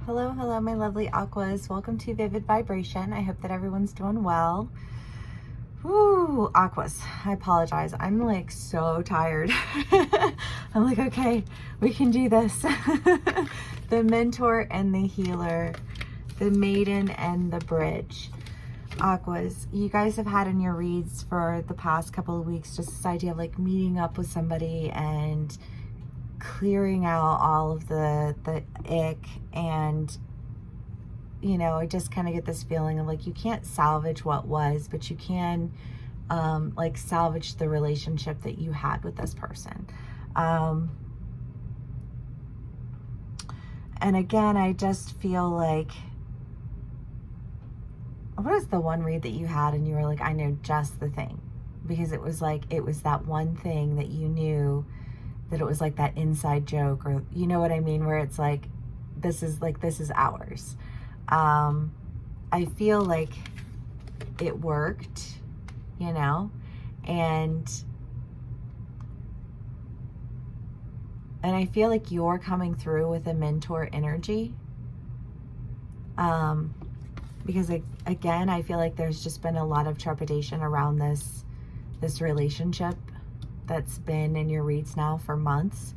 Hello, hello, my lovely Aquas. Welcome to Vivid Vibration. I hope that everyone's doing well. Woo, Aquas, I apologize. I'm like so tired. I'm like, okay, we can do this. The mentor and the healer, the maiden and the bridge. Aquas, you guys have had in your reads for the past couple of weeks just this idea of like meeting up with somebody and clearing out all of the ick, and you know, I just kind of get this feeling of like you can't salvage what was, but you can like salvage the relationship that you had with this person. And again, I just feel like, what is the one read that you had and you were like, I know just the thing, because it was like, it was that one thing that you knew that it was like that inside joke, or you know what I mean, where it's like, this is ours. I feel like it worked, you know, and I feel like you're coming through with a mentor energy, because again, I feel like there's just been a lot of trepidation around this relationship that's been in your reads now for months.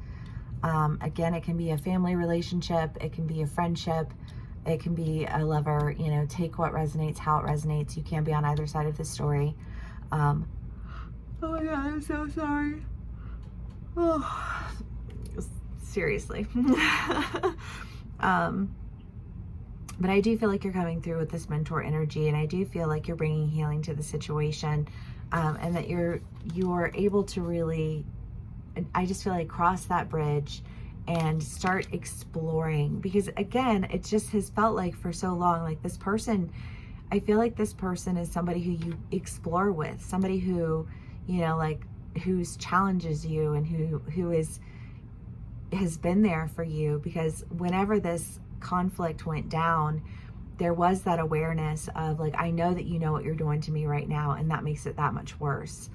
Again, it can be a family relationship, it can be a friendship, it can be a lover, you know, take what resonates, how it resonates. You can't be on either side of the story. Oh my God, I'm so sorry. Oh, seriously. But I do feel like you're coming through with this mentor energy, and I do feel like you're bringing healing to the situation, and that you're able to really, I just feel like, cross that bridge and start exploring, because again, it just has felt like for so long, like this person, I feel like this person is somebody who you explore with, somebody who, you know, like who's challenges you and who has been there for you, because whenever this conflict went down, there was that awareness of like, I know that you know what you're doing to me right now, and that makes it that much worse.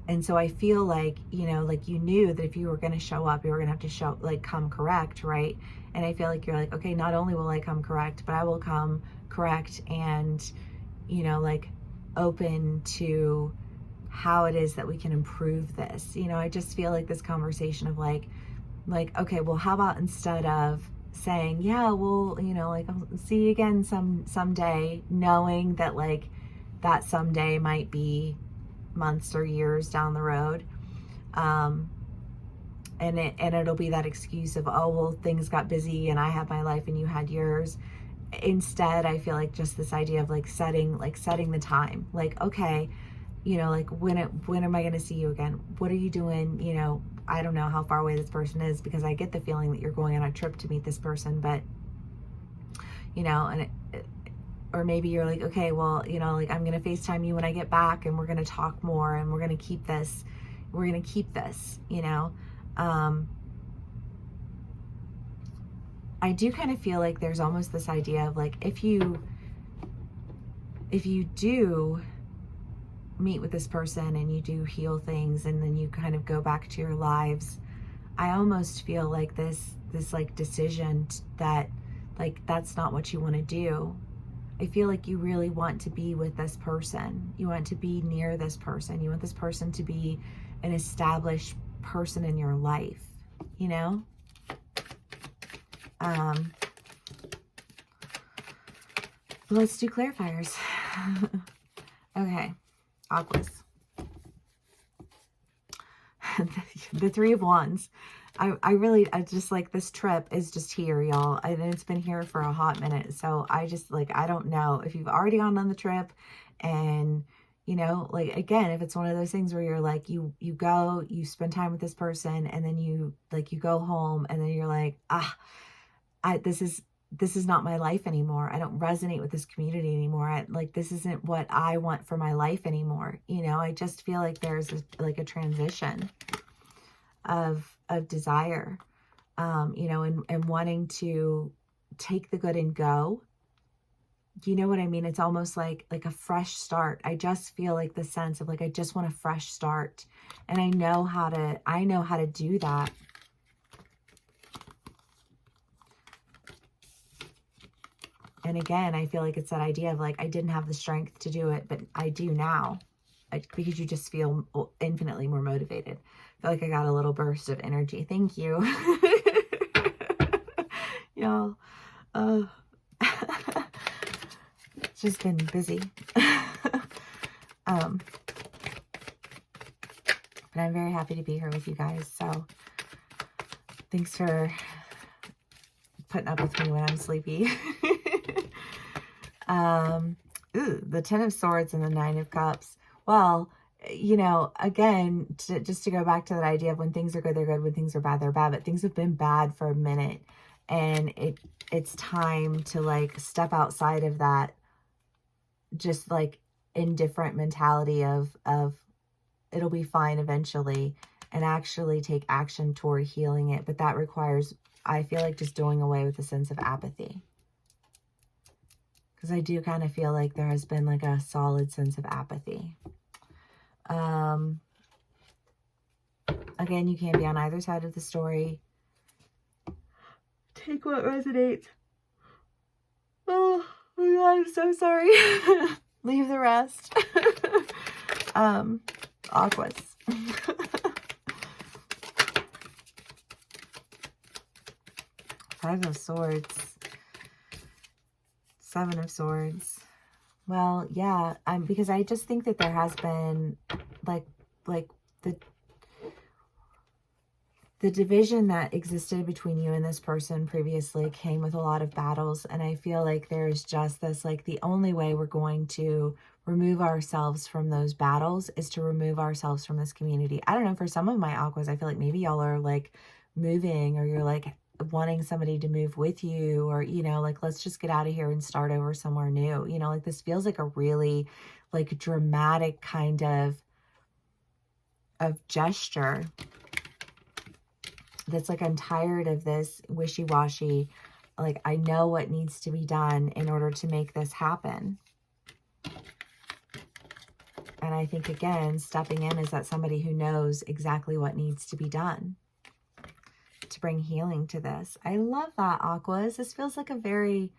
And so I feel like, you know, like you knew that if you were going to show up, you were going to have to come correct, right? And I feel like you're like, okay, not only will I come correct, but I will come correct and, you know, like open to how it is that we can improve this. You know, I just feel like this conversation of like, okay, well, how about instead of saying, yeah, well, you know, like I'll see you again someday, knowing that like that someday might be months or years down the road, and it'll be that excuse of, oh well, things got busy and I had my life and you had yours. Instead, I feel like just this idea of like setting the time, like, okay, you know, like when am I going to see you again? What are you doing? You know, I don't know how far away this person is, because I get the feeling that you're going on a trip to meet this person, but you know, and or maybe you're like, okay, well, you know, like I'm going to FaceTime you when I get back and we're going to talk more and we're going to keep this, you know. I do kind of feel like there's almost this idea of like, if you do meet with this person and you do heal things and then you kind of go back to your lives, I almost feel like this like decision that like that's not what you want to do. I feel like you really want to be with this person. You want to be near this person. You want this person to be an established person in your life, you know? Let's do clarifiers. Okay, Aquas. The Three of Wands. I just like, this trip is just here, y'all, and it's been here for a hot minute. So I just like, I don't know if you've already gone on the trip, and you know, like again, if it's one of those things where you're like, you go, you spend time with this person, and then you go home, and then you're like, this is not my life anymore. I don't resonate with this community anymore. This isn't what I want for my life anymore. You know, I just feel like there's a transition of desire, you know, and wanting to take the good and go. You know what I mean? It's almost like a fresh start. I just feel like the sense of like, I just want a fresh start, and I know how to do that. And again, I feel like it's that idea of like, I didn't have the strength to do it, but I do now, because you just feel infinitely more motivated. I feel like I got a little burst of energy. Thank you. Y'all, it's just been busy. But I'm very happy to be here with you guys. So thanks for putting up with me when I'm sleepy. The Ten of Swords and the Nine of Cups. Well, you know, again, just to go back to that idea of when things are good, they're good. When things are bad, they're bad. But things have been bad for a minute. And it's time to like step outside of that just like indifferent mentality of it'll be fine eventually, and actually take action toward healing it. But that requires, I feel like, just doing away with a sense of apathy. Because I do kind of feel like there has been like a solid sense of apathy. Again, you can be on either side of the story. Take what resonates. Oh my God, I'm so sorry. Leave the rest. Aquarius. Five of Swords. Seven of Swords. Well, yeah, because I just think that there has been like the division that existed between you and this person previously came with a lot of battles. And I feel like there's just this, like, the only way we're going to remove ourselves from those battles is to remove ourselves from this community. I don't know, for some of my aquas, I feel like maybe y'all are like moving, or you're like wanting somebody to move with you, or, you know, like, let's just get out of here and start over somewhere new. You know, like, this feels like a really like dramatic kind of gesture. That's like, I'm tired of this wishy-washy, like, I know what needs to be done in order to make this happen. And I think, again, stepping in is that somebody who knows exactly what needs to be done to bring healing to this. I love that, Aquas. This feels like a very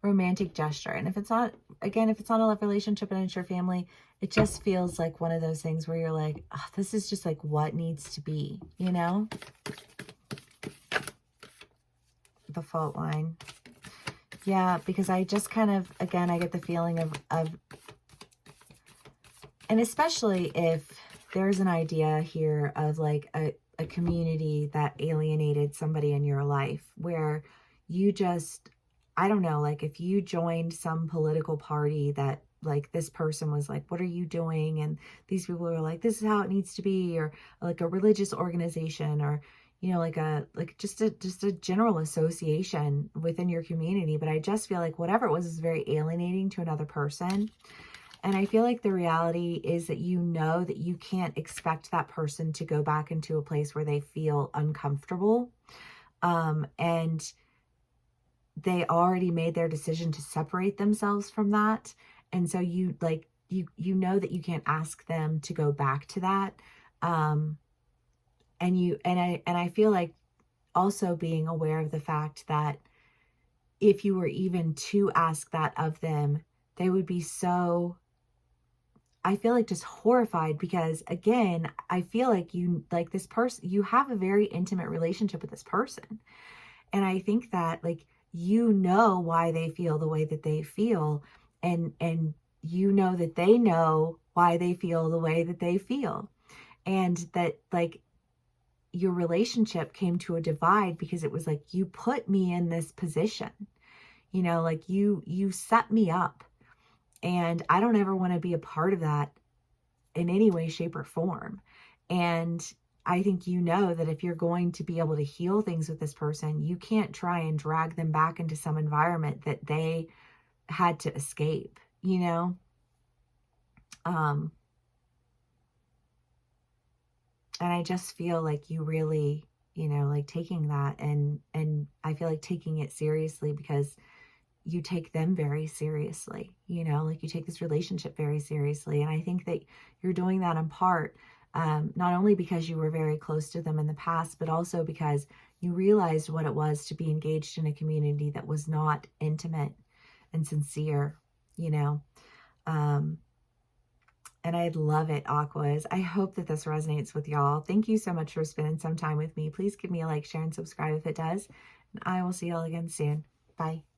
romantic gesture. And if it's not, again, if it's not a love relationship and it's your family, it just feels like one of those things where you're like, oh, this is just like what needs to be, you know? The fault line. Yeah, because I just kind of, again, I get the feeling of and especially if there's an idea here of like a community that alienated somebody in your life, where you just, I don't know, like if you joined some political party that like this person was like, what are you doing? And these people are like, this is how it needs to be, or like a religious organization, or, you know, like just a general association within your community. But I just feel like whatever it was is very alienating to another person. And I feel like the reality is that you know that you can't expect that person to go back into a place where they feel uncomfortable. And they already made their decision to separate themselves from that. And so you like, you know that you can't ask them to go back to that. And I feel like also being aware of the fact that if you were even to ask that of them, they would be so, I feel like, just horrified, because again, I feel like you, like this person, you have a very intimate relationship with this person. And I think that like, you know why they feel the way that they feel, and you know that they know why they feel the way that they feel, and that like your relationship came to a divide because it was like, you put me in this position, you know, like you set me up, and I don't ever want to be a part of that in any way, shape, or form. And I think you know that if you're going to be able to heal things with this person, you can't try and drag them back into some environment that they had to escape, you know? And I just feel like you really, you know, like taking that, and I feel like taking it seriously, because you take them very seriously, you know, like you take this relationship very seriously. And I think that you're doing that in part, not only because you were very close to them in the past, but also because you realized what it was to be engaged in a community that was not intimate, and sincere, you know. And I love it, Aquas. I hope that this resonates with y'all. Thank you so much for spending some time with me. Please give me a like, share, and subscribe if it does. And I will see y'all again soon. Bye.